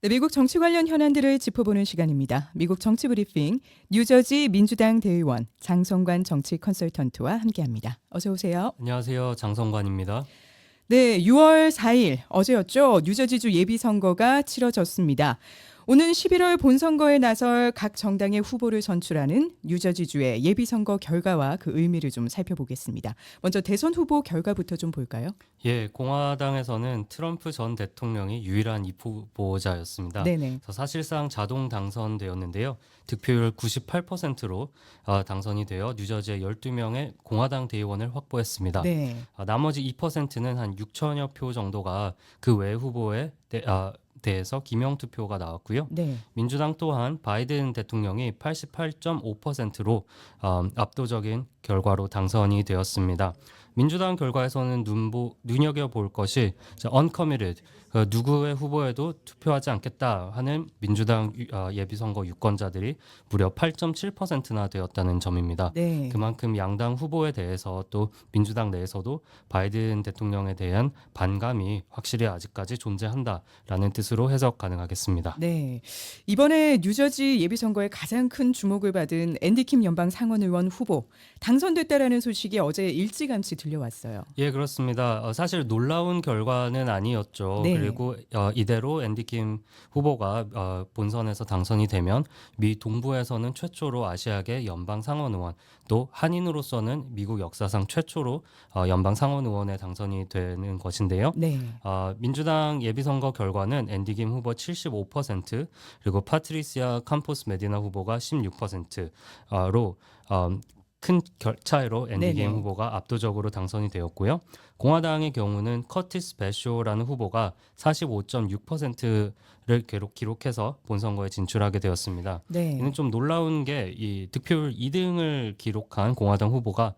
네, 미국 정치 관련 현안들을 짚어보는 시간입니다. 미국 정치 브리핑 뉴저지 민주당 대의원 장성관 정치 컨설턴트와 함께합니다. 어서 오세요. 안녕하세요. 장성관입니다. 네, 6월 4일 어제였죠. 뉴저지주 예비선거가 치러졌습니다. 오는 11월 본선거에 나설 각 정당의 후보를 선출하는 뉴저지주의 예비선거 결과와 그 의미를 좀 살펴보겠습니다. 먼저 대선 후보 결과부터 좀 볼까요? 예, 공화당에서는 트럼프 전 대통령이 유일한 후보자였습니다. 네네. 그래서 사실상 자동 당선되었는데요. 득표율 98%로 당선이 되어 뉴저지의 12명의 공화당 대의원을 확보했습니다. 네. 나머지 2%는 한 6천여 표 정도가 그 외 후보에 대해서 기명 투표가 나왔고요. 네. 민주당 또한 바이든 대통령이 88.5%로 압도적인 결과로 당선이 되었습니다. 민주당 결과에서는 눈여겨볼 것이 uncommitted, 누구의 후보에도 투표하지 않겠다 하는 민주당 예비선거 유권자들이 무려 8.7%나 되었다는 점입니다. 네. 그만큼 양당 후보에 대해서 또 민주당 내에서도 바이든 대통령에 대한 반감이 확실히 아직까지 존재한다라는 뜻으로 해석 가능하겠습니다. 네. 이번에 뉴저지 예비선거에 가장 큰 주목을 받은 앤디 킴 연방 상원의원 후보 당선됐다라는 소식이 어제 일찌감치 들려왔어요. 예, 그렇습니다. 사실 놀라운 결과는 아니었죠. 네. 그리고 이대로 앤디 킴 후보가 본선에서 당선이 되면 미 동부에서는 최초로 아시아계 연방 상원 의원, 또 한인으로서는 미국 역사상 최초로 연방 상원 의원에 당선이 되는 것인데요. 네. 민주당 예비선거 결과는 앤디 킴 후보 75%, 그리고 파트리시아 캄포스 메디나 후보가 16%로 큰 차이로 앤디 김 네네. 후보가 압도적으로 당선이 되었고요. 공화당의 경우는 커티스 베쇼라는 후보가 45.6%를 기록해서 본선거에 진출하게 되었습니다. 네. 이는 좀 놀라운 게 이 득표율 2등을 기록한 공화당 후보가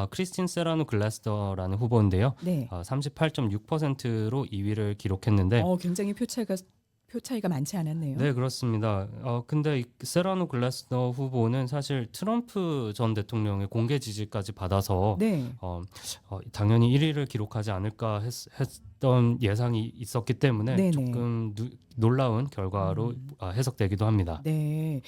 크리스틴 세라노 글래스더라는 후보인데요. 네. 38.6%로 2위를 기록했는데 굉장히 표 차이가 많지 않았네요. 네, 그렇습니다. 근데 이 세라노 글래스너 후보는 사실 트럼프 전 대통령의 공개 지지까지 받아서 네. 당연히 1위를 기록하지 않을까 했던 예상이 있었기 때문에 네네. 조금 놀라운 결과로 해석되기도 합니다. 네.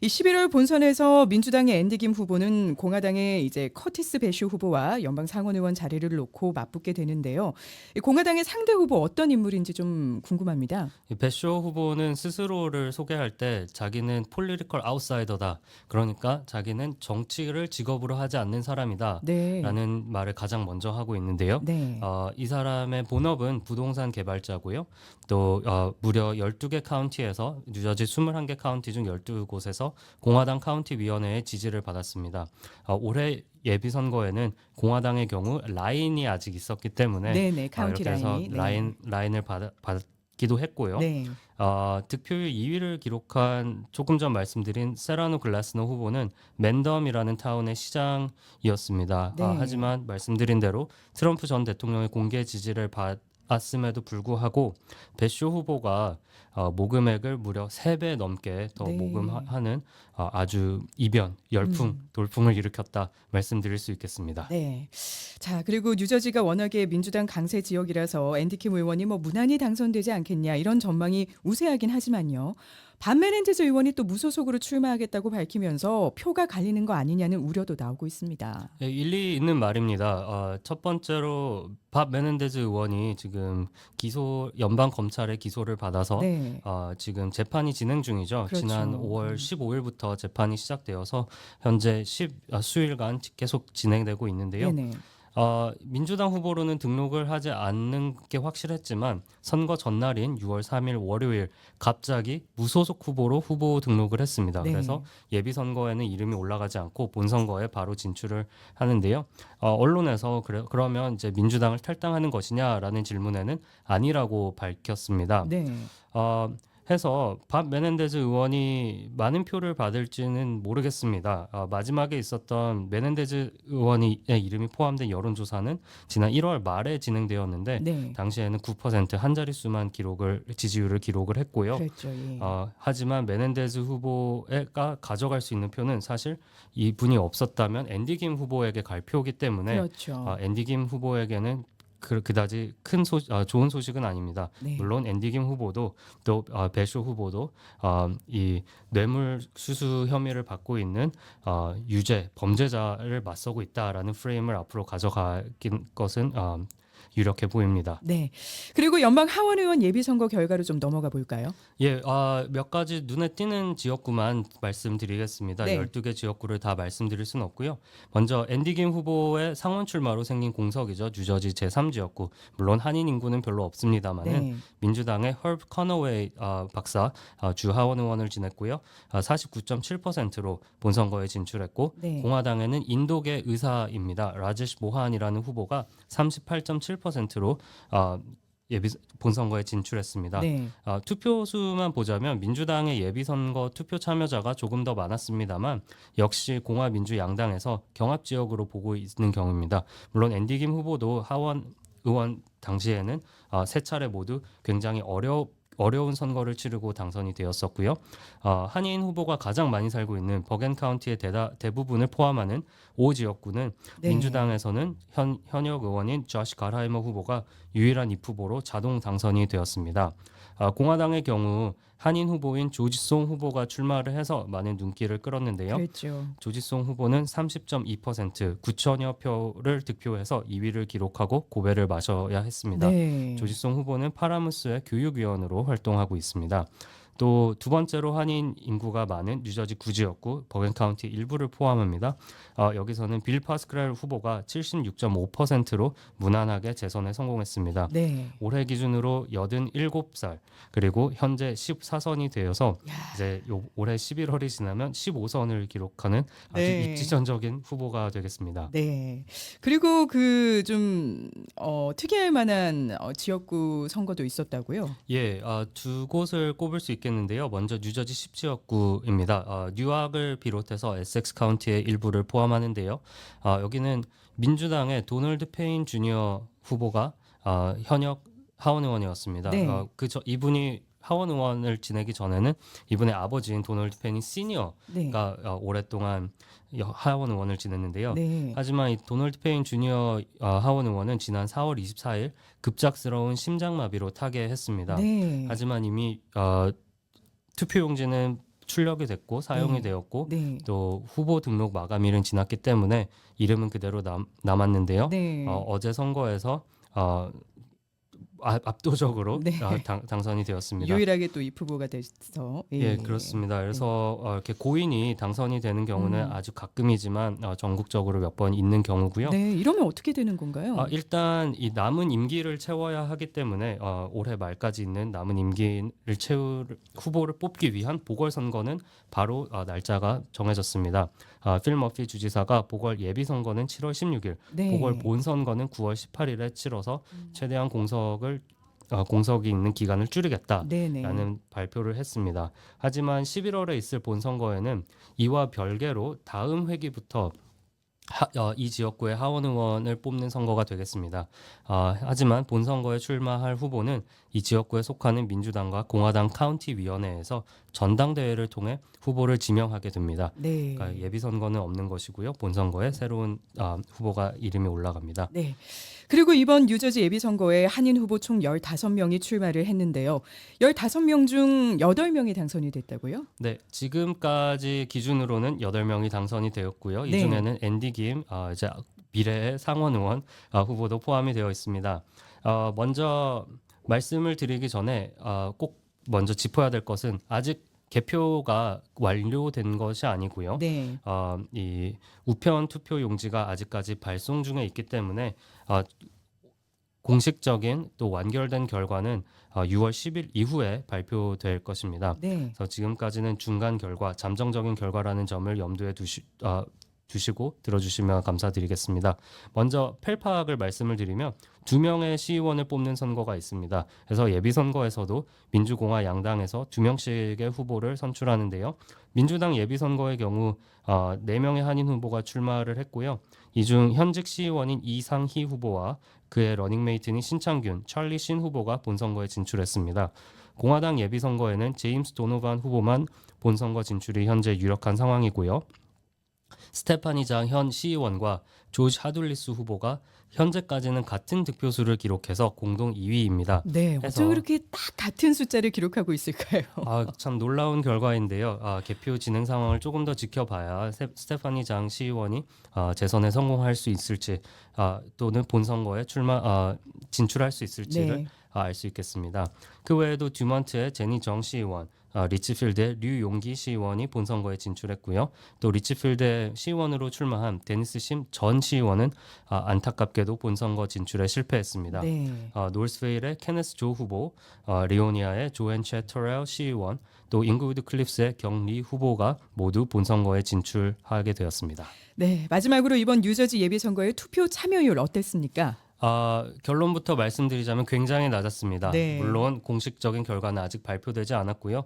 이 11월 본선에서 민주당의 앤디 김 후보는 공화당의 이제 커티스 베슈 후보와 연방 상원의원 자리를 놓고 맞붙게 되는데요. 이 공화당의 상대 후보 어떤 인물인지 좀 궁금합니다. 이 배쇼 후보는 스스로를 소개할 때 자기는 폴리티컬 아웃사이더다. 그러니까 자기는 정치를 직업으로 하지 않는 사람이다. 네. 라는 말을 가장 먼저 하고 있는데요. 네. 이 사람의 본업은 부동산 개발자고요. 또 무려 12개 카운티에서 뉴저지 21개 카운티 중 12곳에서 공화당 카운티 위원회의 지지를 받았습니다. 올해 예비 선거에는 공화당의 경우 라인이 아직 있었기 때문에 네네. 카운티 이렇게 해서 라인이. 네. 라인을 받기도 했고요. 네. 득표율 2위를 기록한 조금 전 말씀드린 세라노 글라스너 후보는 맨덤이라는 타운의 시장이었습니다. 네. 하지만 말씀드린 대로 트럼프 전 대통령의 공개 지지를 받았음에도 불구하고 배쇼 후보가 모금액을 무려 3배 넘게 더 네. 모금하는 아주 열풍, 돌풍을 일으켰다 말씀드릴 수 있겠습니다. 네. 자, 그리고 뉴저지가 워낙에 민주당 강세 지역이라서 앤디 킴 의원이 뭐 무난히 당선되지 않겠냐 이런 전망이 우세하긴 하지만요. 반 메넨데즈 의원이 또 무소속으로 출마하겠다고 밝히면서 표가 갈리는 거 아니냐는 우려도 나오고 있습니다. 예, 일리 있는 말입니다. 첫 번째로 밥 메넨데즈 의원이 지금 연방 검찰의 기소를 받아서 네. 지금 재판이 진행 중이죠. 그렇죠. 지난 5월 15일부터 재판이 시작되어서 현재 수일간 계속 진행되고 있는데요. 네네. 민주당 후보로는 등록을 하지 않는 게 확실했지만 선거 전날인 6월 3일 월요일 갑자기 무소속 후보로 후보 등록을 했습니다. 네. 그래서 예비 선거에는 이름이 올라가지 않고 본선거에 바로 진출을 하는데요. 언론에서 그러면 이제 민주당을 탈당하는 것이냐라는 질문에는 아니라고 밝혔습니다. 네. 해서 밥 메넨데즈 의원이 많은 표를 받을지는 모르겠습니다. 마지막에 있었던 메넨데즈 의원의 이름이 포함된 여론조사는 지난 1월 말에 진행되었는데 네. 당시에는 9%한 자릿수만 지지율을 기록을 했고요. 그랬죠. 예. 하지만 메넨데즈 후보가 가져갈 수 있는 표는 사실 이분이 없었다면 앤디 김 후보에게 갈 표이기 때문에 그렇죠. 앤디 김 후보에게는 그다지 좋은 소식은 아닙니다. 네. 물론 앤디 김 후보도 또 배쇼 후보도 이 뇌물 수수 혐의를 받고 있는 유죄 범죄자를 맞서고 있다라는 프레임을 앞으로 가져가긴 것은 유력해 보입니다. 네. 그리고 연방 하원 의원 예비선거 결과로 좀 넘어가 볼까요? 예, 몇 가지 눈에 띄는 지역구만 말씀드리겠습니다. 네. 12개 지역구를 다 말씀드릴 수는 없고요. 먼저 앤디 김 후보의 상원 출마로 생긴 공석이죠. 뉴저지 제3지역구. 물론 한인 인구는 별로 없습니다만은 네. 민주당의 헐브 커너웨이 박사 주 하원 의원을 지냈고요. 49.7%로 본선거에 진출했고 네. 공화당에는 인도계 의사입니다. 라제시 모한이라는 후보가 38.7%로 예비 본선거에 진출했습니다. 네. 투표수만 보자면 민주당의 예비선거 투표 참여자가 조금 더 많았습니다만 역시 공화민주 양당에서 경합 지역으로 보고 있는 경우입니다. 물론 앤디 김 후보도 하원 의원 당시에는 세 차례 모두 굉장히 어려운 선거를 치르고 당선이 되었었고요. 한인 후보가 가장 많이 살고 있는 버겐 카운티의 대부분을 포함하는 5지역구는 네. 민주당에서는 현역 의원인 조시 가라이머 후보가 유일한 입후보로 자동 당선이 되었습니다. 공화당의 경우 한인 후보인 조지송 후보가 출마를 해서 많은 눈길을 끌었는데요. 그렇죠. 조지송 후보는 30.2% 9천여 표를 득표해서 2위를 기록하고 고배를 마셔야 했습니다. 네. 조지송 후보는 파라무스의 교육위원으로 활동하고 있습니다. 또 두 번째로 한인 인구가 많은 뉴저지 구지역구 버겐 카운티 일부를 포함합니다. 여기서는 빌 파스크렐 후보가 76.5%로 무난하게 재선에 성공했습니다. 네. 올해 기준으로 87살 그리고 현재 14선이 되어서 야. 이제 올해 11월이 지나면 15선을 기록하는 아주 네. 입지전적인 후보가 되겠습니다. 네. 그리고 그 좀 특이할 만한 지역구 선거도 있었다고요? 예, 두 곳을 꼽을 수 있겠는데요. 먼저 뉴저지 10지역구입니다. 뉴악을 비롯해서 에섹스 카운티의 일부를 포함하는데요. 여기는 민주당의 도널드 페인 주니어 후보가 현역 하원 의원이었습니다. 네. 이분이 하원 의원을 지내기 전에는 이분의 아버지인 도널드 페인 시니어가 네. 오랫동안 하원 의원을 지냈는데요. 네. 하지만 이 도널드 페인 주니어 하원 의원은 지난 4월 24일 급작스러운 심장마비로 타계했습니다. 네. 하지만 이미 투표용지는 출력이 됐고 사용이 네. 되었고 네. 또 후보 등록 마감일은 지났기 때문에 이름은 그대로 남았는데요. 네. 어제 선거에서 압도적으로 네. 당선이 되었습니다. 유일하게 또 입 후보가 돼서 예, 그렇습니다. 그래서 이렇게 고인이 당선이 되는 경우는 아주 가끔이지만 전국적으로 몇 번 있는 경우고요. 네, 이러면 어떻게 되는 건가요? 일단 이 남은 임기를 채워야 하기 때문에 올해 말까지 있는 남은 임기를 채울 후보를 뽑기 위한 보궐선거는 바로 날짜가 정해졌습니다. 필 머피 주지사가 보궐 예비선거는 7월 16일, 네. 보궐 본선거는 9월 18일에 치러서 최대한 공석이 있는 기간을 줄이겠다라는 네네. 발표를 했습니다. 하지만 11월에 있을 본선거에는 이와 별개로 다음 회기부터 이 지역구의 하원 의원을 뽑는 선거가 되겠습니다. 하지만 본선거에 출마할 후보는 이 지역구에 속하는 민주당과 공화당 카운티 위원회에서 전당대회를 통해 후보를 지명하게 됩니다. 네. 그러니까 예비선거는 없는 것이고요. 본선거에 새로운 후보가 이름이 올라갑니다. 네. 그리고 이번 뉴저지 예비선거에 한인 후보 총 15명이 출마를 했는데요. 15명 중 8명이 당선이 됐다고요? 네, 지금까지 기준으로는 8명이 당선이 되었고요. 이 네. 중에는 앤디 김, 이제 미래의 상원 의원 후보도 포함이 되어 있습니다. 먼저 말씀을 드리기 전에 꼭 먼저 짚어야 될 것은 아직 개표가 완료된 것이 아니고요. 네. 이 우편 투표 용지가 아직까지 발송 중에 있기 때문에 공식적인 또 완결된 결과는 6월 10일 이후에 발표될 것입니다. 네. 그래서 지금까지는 중간 결과, 잠정적인 결과라는 점을 염두에 두시고 들어주시면 감사드리겠습니다. 먼저 펠팍을 말씀을 드리면 2명의 시의원을 뽑는 선거가 있습니다. 그래서 예비선거에서도 민주공화 양당에서 2명씩의 후보를 선출하는데요. 민주당 예비선거의 경우 4명의 한인 후보가 출마를 했고요. 이 중 현직 시의원인 이상희 후보와 그의 러닝메이트인 신창균, 찰리 신 후보가 본선거에 진출했습니다. 공화당 예비선거에는 제임스 도노반 후보만 본선거 진출이 현재 유력한 상황이고요. 스테파니 장 현 시의원과 조지 하둘리스 후보가 현재까지는 같은 득표수를 기록해서 공동 2위입니다. 네, 어쩜 그렇게 딱 같은 숫자를 기록하고 있을까요? 참 놀라운 결과인데요. 개표 진행 상황을 조금 더 지켜봐야 스테파니 장 시의원이 재선에 성공할 수 있을지 또는 본선거에 진출할 수 있을지를 네. 알 수 있겠습니다. 그 외에도 듀먼트의 제니 정 시의원, 리치필드의 류용기 시의원이 본선거에 진출했고요. 또 리치필드의 시의원으로 출마한 데니스 심 전 시의원은 안타깝게도 본선거 진출에 실패했습니다. 네. 노스웨일의 케네스 조 후보, 리오니아의 조앤 채 터렐 시의원, 또 잉그우드 클립스의 경리 후보가 모두 본선거에 진출하게 되었습니다. 네, 마지막으로 이번 뉴저지 예비선거의 투표 참여율 어땠습니까? 결론부터 말씀드리자면 굉장히 낮았습니다. 네. 물론 공식적인 결과는 아직 발표되지 않았고요.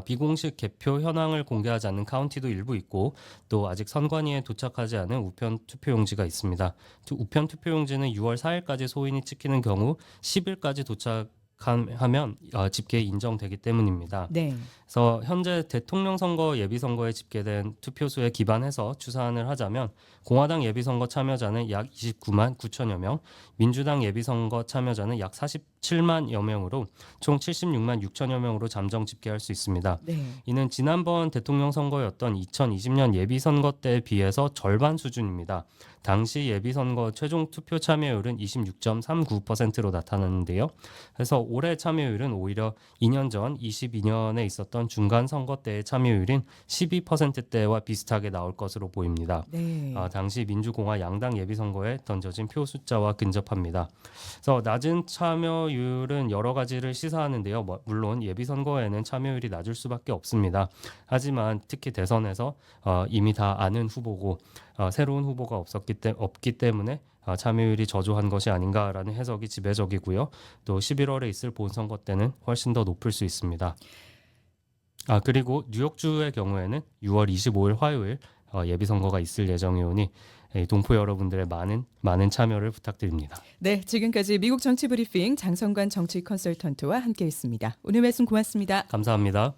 비공식 개표 현황을 공개하지 않는 카운티도 일부 있고 또 아직 선관위에 도착하지 않은 우편 투표용지가 있습니다. 우편 투표용지는 6월 4일까지 소인이 찍히는 경우 10일까지 도착하면 집계에 인정되기 때문입니다. 네. 그래서 현재 대통령 선거 예비선거에 집계된 투표수에 기반해서 추산을 하자면 공화당 예비선거 참여자는 약 29만 9천여 명, 민주당 예비선거 참여자는 약 47만여 명으로 총 76만 6천여 명으로 잠정 집계할 수 있습니다. 네. 이는 지난번 대통령 선거였던 2020년 예비선거 때에 비해서 절반 수준입니다. 당시 예비선거 최종 투표 참여율은 26.39%로 나타났는데요. 그래서 올해 참여율은 오히려 2년 전 22년에 있었던 중간 선거 때의 참여율인 12%대와 비슷하게 나올 것으로 보입니다. 네. 당시 민주공화 양당 예비선거에 던져진 표 숫자와 근접합니다. 그래서 낮은 참여율은 여러 가지를 시사하는데요. 물론 예비선거에는 참여율이 낮을 수밖에 없습니다. 하지만 특히 대선에서 이미 다 아는 후보고 새로운 후보가 없기 때문에 참여율이 저조한 것이 아닌가라는 해석이 지배적이고요. 또 11월에 있을 본선거 때는 훨씬 더 높을 수 있습니다. 그리고 뉴욕주의 경우에는 6월 25일 화요일 예비선거가 있을 예정이 오니 동포 여러분들의 많은 참여를 부탁드립니다. 네, 지금까지 미국 정치 브리핑 장성관 정치 컨설턴트와 함께했습니다. 오늘 말씀 고맙습니다. 감사합니다.